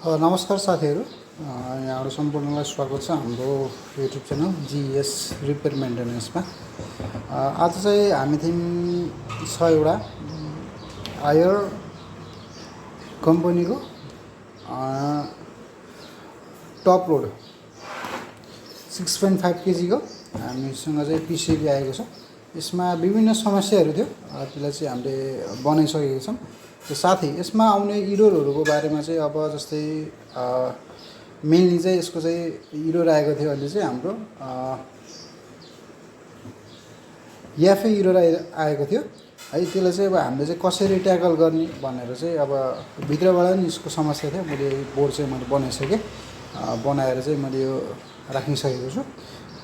नमस्कार साथीहरू, यहाँहरू सम्पूर्णलाई स्वागत छ हाम्रो युट्युब च्यानल जीएस रिपेयर मेन्टेनेन्समा। आज चाहिँ हामी थियौँ एउटा आयर कम्पनीको टप लोड 6.5 केजीको हामीसँग चाहिँ पिसिबी आएको छ। यसमा विभिन्न समस्याहरू थियो, त्यसलाई चाहिँ हामीले बनाइसकेका छौँ। साथै यसमा आउने इररहरूको बारेमा चाहिँ अब जस्तै मेनली चाहिँ यसको चाहिँ इरर आएको थियो अहिले चाहिँ हाम्रो याफे इरर आएको थियो है। त्यसलाई चाहिँ अब हामीले चाहिँ कसरी ट्याकल गर्ने भनेर चाहिँ अब भित्रबाट नि यसको समस्या थियो। मैले बोर्ड चाहिँ मैले बनाइसकेँ, बनाएर चाहिँ मैले यो राखिसकेको छु।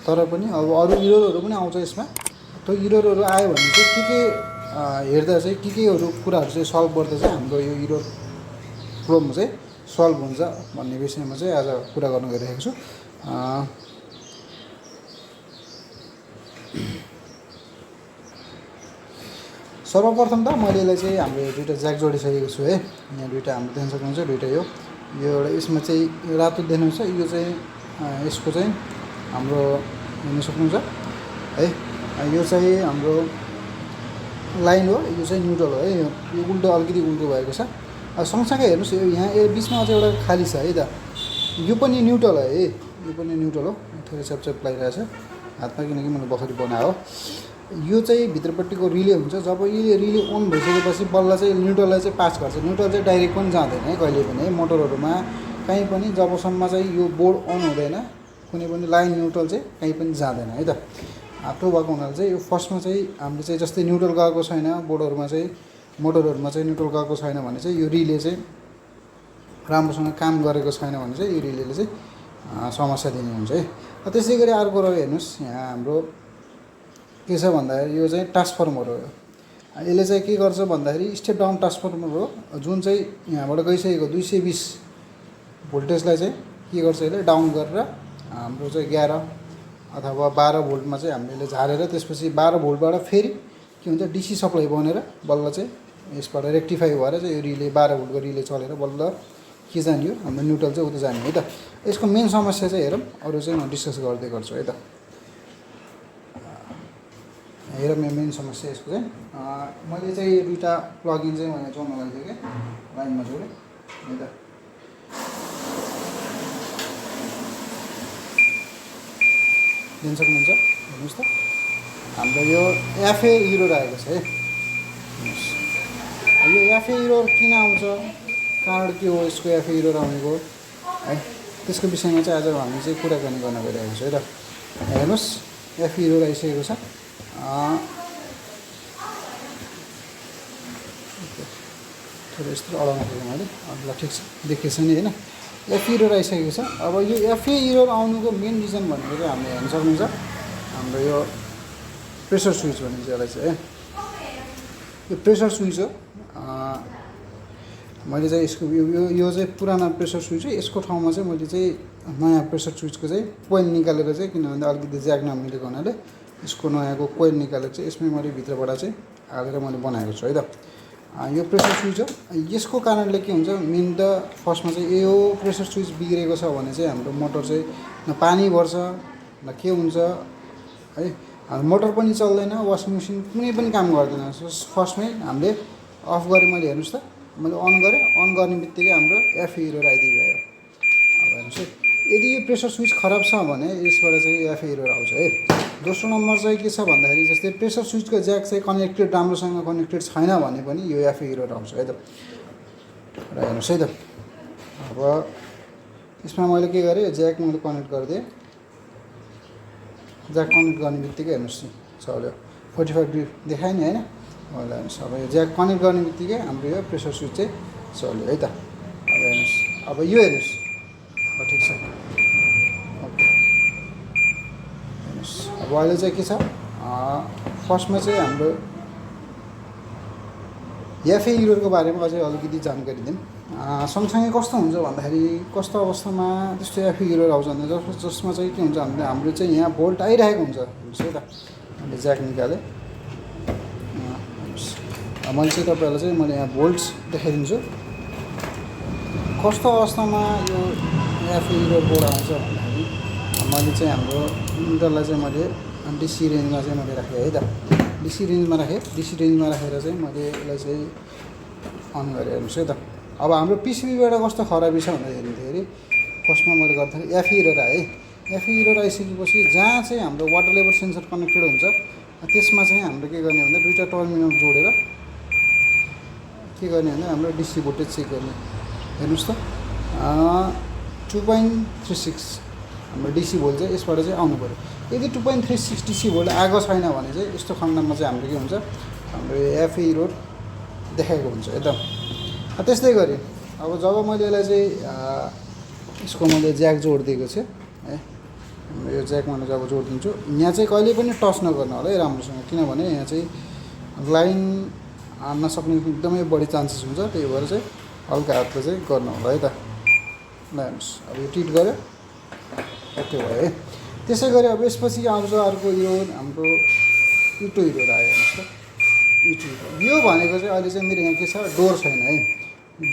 तर पनि अब अरू इररहरू पनि आउँछ यसमा। त्यो इररहरू आयो भने चाहिँ के हेर्दा चाहिँ केहरू कुराहरू चाहिँ सल्भ गर्दा चाहिँ हाम्रो यो इरर प्रब्लम चाहिँ सल्भ हुन्छ भन्ने विषयमा चाहिँ आज कुरा गर्न गइरहेको छु। सर्वप्रथम त मैले यसलाई चाहिँ हाम्रो दुईवटा ज्याक जोडिसकेको छु है। यहाँ दुईवटा हाम्रो देख्न सक्नुहुन्छ, दुईवटा यो एउटा यसमा चाहिँ रातो देख्नुहुन्छ, यो चाहिँ यसको चाहिँ हाम्रो हेर्न सक्नुहुन्छ है। यो चाहिँ हाम्रो लाइन हो, यो चाहिँ न्युट्रल हो है। यो उल्टो अलिकति उल्टो भएको छ। सँगसँगै हेर्नुहोस्, यो यहाँ बिचमा चाहिँ एउटा खाली छ है त। यो पनि न्युट्रल हो है, यो पनि न्युट्रल हो। थोरै च्यापच्याप लागिरहेछ हातमा, किनकि मैले भर्खर बनाएको हो। यो चाहिँ भित्रपट्टिको रिले हुन्छ। जब यो रिले अन भइसकेपछि बल्ल चाहिँ न्युट्रललाई चाहिँ पास गर्छ। न्युट्रल चाहिँ डाइरेक्ट पनि जाँदैन है कहिले पनि है। मोटरहरूमा कहीँ पनि जबसम्म चाहिँ यो बोर्ड अन हुँदैन, कुनै पनि लाइन न्युट्रल चाहिँ कहीँ पनि जाँदैन है त। त्यो भएको हुनाले चाहिँ यो फर्स्टमा चाहिँ हामीले चाहिँ जस्तै न्युट्रल गएको छैन बोर्डहरूमा चाहिँ, मोटरहरूमा चाहिँ न्युट्रल गएको छैन भने चाहिँ यो रिले चाहिँ राम्रोसँग काम गरेको छैन भने चाहिँ यो रिलेले चाहिँ समस्या दिने हुन्छ है। त्यसै गरी अर्को रह्यो, हेर्नुहोस् यहाँ हाम्रो के छ भन्दाखेरि यो चाहिँ ट्रान्सफर्मर हो। यसले चाहिँ के गर्छ भन्दाखेरि स्टेप डाउन ट्रान्सफर्मर हो, जुन चाहिँ यहाँबाट गइसकेको 220 भोल्टेजलाई चाहिँ के गर्छ, यसले डाउन गरेर हाम्रो चाहिँ 11 अथवा 12 भोल्टमा चाहिँ हामीले झारेर त्यसपछि 12 भोल्टबाट फेरि के हुन्छ डिसी सप्लाई बनेर बल्ल चाहिँ यसबाट रेक्टिफाई भएर चाहिँ यो रिले 12 भोल्टको रिले चलेर बल्ल के जाने हो हाम्रो न्युट्रल चाहिँ उता जाने है त। यसको मेन समस्या चाहिँ हेरौँ, अरू चाहिँ म डिस्कस गर्दै गर्छु है त। हेरौँ मेन समस्या यसको चाहिँ मैले चाहिँ दुईवटा प्लगइन चाहिँ मैले जोड्न लागेको थिएँ क्या, लाइनमा जोडेँ है त। दिन सक्नुहुन्छ, हेर्नुहोस् त हाम्रो यो एफए इरर आएको छ है। यो एफए इरर किन आउँछ, कारण के हो यसको एफए इरर आउनेको है, त्यसको विषयमा चाहिँ आज हामी चाहिँ कुराकानी गर्न गइरहेको छ है त। हेर्नुहोस् एफए इरर आइसकेको छ। थोरै यस्तो अडाउनु पऱ्यो मैले, ल ठिक छ, देखिएछ नि होइन। एफए इरर आइसकेको छ। अब यो एफए इरर आउनुको मेन रिजन भनेको चाहिँ हामीले हेर्न सक्नुहुन्छ, हाम्रो यो प्रेसर स्विच भनिन्छ यसलाई चाहिँ है। यो प्रेसर स्विच हो। मैले चाहिँ यसको यो चाहिँ पुरानो प्रेसर स्विच हो। यसको ठाउँमा चाहिँ मैले चाहिँ नयाँ प्रेसर स्विचको चाहिँ कोइल निकालेर चाहिँ, किनभने अलिकति ज्याक नमिलेको हुनाले यसको नयाँको कोइल निकालेर चाहिँ यसमै मैले भित्रबाट चाहिँ हालेर मैले बनाएको छु है त। यो प्रेसर स्विच हो। यसको कारणले के हुन्छ, मेन त फर्स्टमा चाहिँ यो प्रेसर स्विच बिग्रेको छ भने चाहिँ हाम्रो मोटर चाहिँ न पानी भर्छ न के हुन्छ है। मोटर पनि चल्दैन, वासिङ मेसिन कुनै पनि काम गर्दैन। फर्स्टमै हामीले अफ गरेँ, मैले हेर्नुहोस् त, मैले अन गरेँ, अन गर्ने बित्तिकै हाम्रो एफए इरर आइदिइगयो। अब हेर्नुहोस् है, यदि यो प्रेसर स्विच खराब छ भने यसबाट चाहिँ एफए इरर आउँछ है। दोस्रो नम्बर चाहिँ के छ भन्दाखेरि जस्तै प्रेसर स्विचको ज्याक चाहिँ कनेक्टेड राम्रोसँग कनेक्टेड छैन भने पनि यो एफए इरर आउँछ है त। र हेर्नुहोस् है त, अब यसमा मैले के गरेँ, ज्याक मैले कनेक्ट गरिदिएँ। ज्याक कनेक्ट गर्ने बित्तिकै हेर्नुहोस् नि चल्यो, 45 डिग्री देखायो नि होइन। अहिले हेर्नुहोस्, अब यो ज्याक कनेक्ट गर्ने बित्तिकै हाम्रो यो प्रेसर स्विच चाहिँ चल्यो है त। अब हेर्नुहोस्, अब यो हेर्नुहोस्, ठिक छ, ओके। हेर्नुहोस् अब अहिले चाहिँ के छ, फर्स्टमा चाहिँ हाम्रो एफए इररको बारेमा अझै अलिकति जानकारी दिउँ। सँगसँगै कस्तो हुन्छ भन्दाखेरि, कस्तो अवस्थामा त्यस्तो एफए इरर आउँछ भने जसमा चाहिँ के हुन्छ हामीले, हाम्रो चाहिँ यहाँ भोल्ट आइरहेको हुन्छ है त। मैले ज्याक निकालेँ, मैले चाहिँ तपाईँहरूलाई चाहिँ मैले यहाँ भोल्ट्स देखाइदिन्छु। कस्तो अवस्थामा यो एफ इरर बोर्ड आउँछ भन्दाखेरि मैले चाहिँ हाम्रो इन्टरलाई चाहिँ मैले डिसी रेन्जमा चाहिँ मैले राखेँ है त। डिसी रेन्जमा राखेँ। डिसी रेन्जमा राखेर चाहिँ मैले यसलाई चाहिँ अन गरेँ हेर्नुहोस् है त। अब हाम्रो पिसिबीबाट कस्तो खराबी छ भन्दाखेरि फर्स्टमा मैले गर्दाखेरि एफ इरर आएँ। एफ इरर आइसकेपछि जहाँ चाहिँ हाम्रो वाटर लेभल सेन्सर कनेक्टेड हुन्छ त्यसमा चाहिँ हाम्रो के गर्ने भन्दा दुईवटा टर्मिनल जोडेर के गर्ने भन्दा हाम्रो डिसी भोल्टेज चेक गर्ने। हेर्नुहोस् त 2.36 हाम्रो डिसी भोल्ट चाहिँ यसबाट चाहिँ आउनु पऱ्यो। यदि 2.36 डिसी भोल्ट आएको छैन भने चाहिँ यस्तो खण्डमा चाहिँ हाम्रो के हुन्छ हाम्रो एफ इरर देखाएको हुन्छ एकदम। त्यस्तै गरी अब जब मैले यसलाई चाहिँ यसको मैले ज्याक जोडिदिएको छु है। यो ज्याक मैले जब जोडिदिन्छु यहाँ चाहिँ कहिले पनि टच नगर्नु होला है राम्रोसँग, किनभने यहाँ चाहिँ लाइन हान्न सक्ने एकदमै बढी चान्सेस हुन्छ। त्यही भएर चाहिँ हल्का हातले चाहिँ गर्नु होला है त। ल हेर्नुहोस् अब यो टिट गऱ्यो ओके भयो है। त्यसै गरी अब यसपछि आउँछ अर्को यो हाम्रो इटो इरर आयो हेर्नुहोस् त। इटो यो भनेको चाहिँ अहिले चाहिँ मेरो यहाँ के छ डोर छैन है।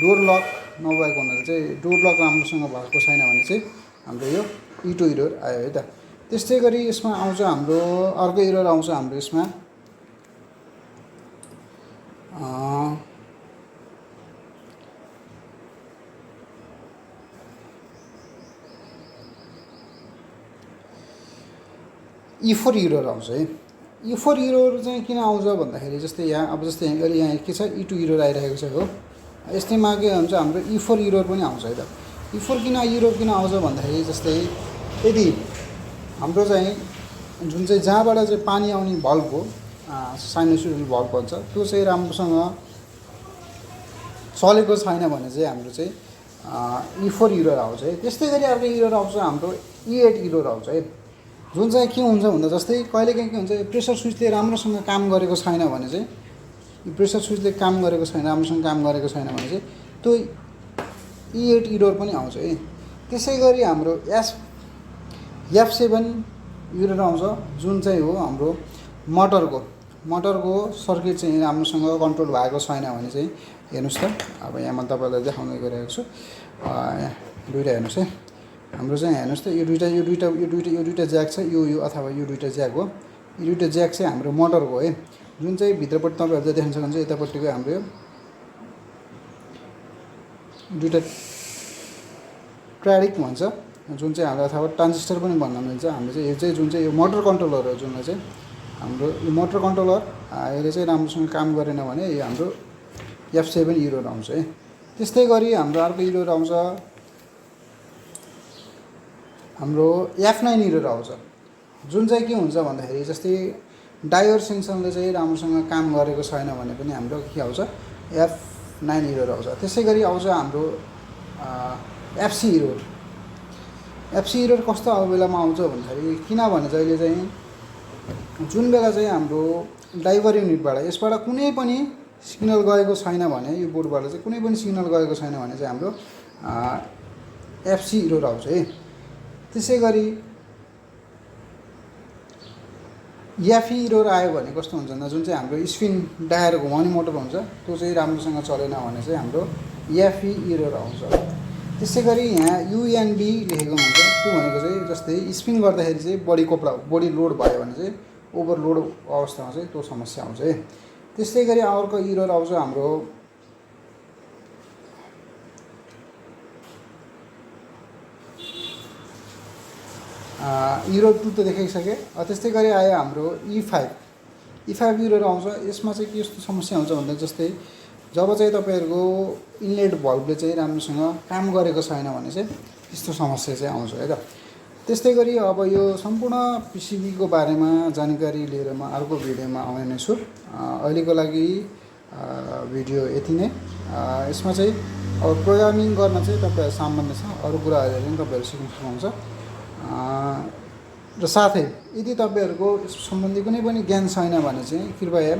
डोर लक नभएको हुनाले चाहिँ डोर लक राम्रोसँग भएको छैन भने चाहिँ हाम्रो यो इटो इरर आयो है त। त्यस्तै गरी यसमा आउँछ हाम्रो अर्को इरर आउँछ हाम्रो यसमा E4 इरर आउँछ है। E4 इरर चाहिँ किन आउँछ भन्दाखेरि जस्तै यहाँ अब जस्तै यहाँ के छ E2 इरर आइरहेको छ हो। यस्तैमा के हुन्छ हाम्रो E4 इरर पनि आउँछ है त। E4 इरर किन आउँछ भन्दाखेरि जस्तै यदि हाम्रो चाहिँ जुन चाहिँ जहाँबाट चाहिँ पानी आउने भल्भ हो साइनोसोइडल भल्भ भन्छ त्यो चाहिँ राम्रोसँग चलेको छैन भने चाहिँ हाम्रो चाहिँ E4 इरर आउँछ है। त्यस्तै गरी अर्को इरर आउँछ हाम्रो E8 इरर आउँछ है। जुन चाहिँ के हुन्छ भन्दा जस्तै कहिलेकाहीँ के हुन्छ प्रेसर स्विचले राम्रोसँग काम गरेको छैन भने चाहिँ प्रेसर स्विचले काम गरेको छैन राम्रोसँग काम गरेको छैन भने चाहिँ त्यो E8 इरर पनि आउँछ है। त्यसै गरी हाम्रो F7 इरर आउँछ जुन चाहिँ हो हाम्रो मोटरको सर्किट चाहिँ राम्रोसँग कन्ट्रोल भएको छैन भने चाहिँ हेर्नुहोस् त। अब यहाँ म तपाईँलाई देखाउँदै गइरहेको छु दुईवटा हेर्नुहोस् है। हाम्रो चाहिँ हेर्नुहोस् त यो दुईवटा ज्याक छ यो अथवा यो दुईवटा ज्याक हो। यो दुईवटा ज्याक चाहिँ हाम्रो मोटरको है। जुन चाहिँ भित्रपट्टि तपाईँहरूले देख्न सक्नुहुन्छ यतापट्टिको हाम्रो यो दुईवटा ट्र्याडिक भन्छ जुन चाहिँ हाम्रो अथवा ट्रान्जिस्टर पनि भन्न मिल्छ। हाम्रो चाहिँ यो चाहिँ जुन चाहिँ यो मोटर कन्ट्रोलर हो जुन चाहिँ हाम्रो यो मोटर कन्ट्रोलर यसले चाहिँ राम्रोसँग काम गरेन भने यो हाम्रो F7 इरर आउँछ है। त्यस्तै गरी हाम्रो अर्को इरर आउँछ हाम्रो F9 इरर आउँछ जुन चाहिँ के हुन्छ भन्दाखेरि जस्तै डायोड सेन्सरले चाहिँ राम्रोसँग काम गरेको छैन भने पनि हाम्रो के आउँछ F9 इरर आउँछ। त्यसै गरी आउँछ हाम्रो FC इरर। FC इरर कस्तो अब बेलामा आउँछ भन्दाखेरि किनभने जहिले चाहिँ जुन बेला चाहिँ हाम्रो ड्राइभर युनिटबाट यसबाट कुनै पनि सिग्नल गएको छैन भने यो बोर्डबाट चाहिँ कुनै पनि सिग्नल गएको छैन भने चाहिँ हाम्रो FC इरर आउँछ है। त्यसै गरी FE इरर आयो भने कस्तो हुन्छ भन्दा जुन चाहिँ हाम्रो स्पिन डायर घुमाउने मोटर हुन्छ त्यो चाहिँ राम्रोसँग चलेन भने चाहिँ हाम्रो FE इरर आउँछ। त्यसै गरी यहाँ UND लेखेको हुन्छ त्यो भनेको चाहिँ जस्तै स्पिन गर्दाखेरि चाहिँ बढी लोड भयो भने चाहिँ ओभरलोड अवस्थामा चाहिँ त्यो समस्या आउँछ है। त्यस्तै गरी अर्को इरर आउँछ हाम्रो इरर 2 त देखाइसकेँ। त्यस्तै गरी आयो हाम्रो E5 इरर आउँछ। यसमा चाहिँ के यस्तो समस्या हुन्छ भन्दा जस्तै जब चाहिँ तपाईँहरूको इनलेट भल्भले चाहिँ राम्रोसँग काम गरेको छैन भने चाहिँ यस्तो समस्या चाहिँ आउँछ है त। त्यस्तै गरी अब यो सम्पूर्ण पिसिबीको बारेमा जानकारी लिएर म अर्को भिडियोमा आउने नै छु। अहिलेको लागि भिडियो यति नै। यसमा चाहिँ अब प्रोग्रामिङ गर्न चाहिँ तपाईँहरू सामान्य छ, अरू कुराहरू पनि तपाईँहरू सिक्न सक्नुहुन्छ। र साथै यदि तपाईँहरूको यस सम्बन्धी कुनै पनि ज्ञान छैन भने चाहिँ कृपया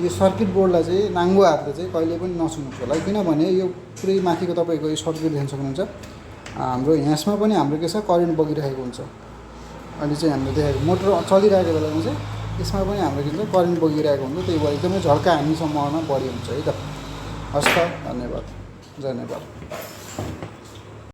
यो सर्किट बोर्डलाई चाहिँ नाङ्गो हातले चाहिँ कहिले पनि नछुनुहोस् होला, किनभने यो पुरै माथिको तपाईँको यो सर्किट देख्न सक्नुहुन्छ। हाम्रो यसमा पनि हाम्रो के छ करेन्ट बगिरहेको हुन्छ। अहिले चाहिँ हामीले देखेको मोटर चलिरहेको बेलामा चाहिँ यसमा पनि हाम्रो के हुन्छ करेन्ट बगिरहेको हुन्छ। त्यही भएर एकदमै झड्का हान्ने सम्भावना बढी हुन्छ है त। हस् त, धन्यवाद।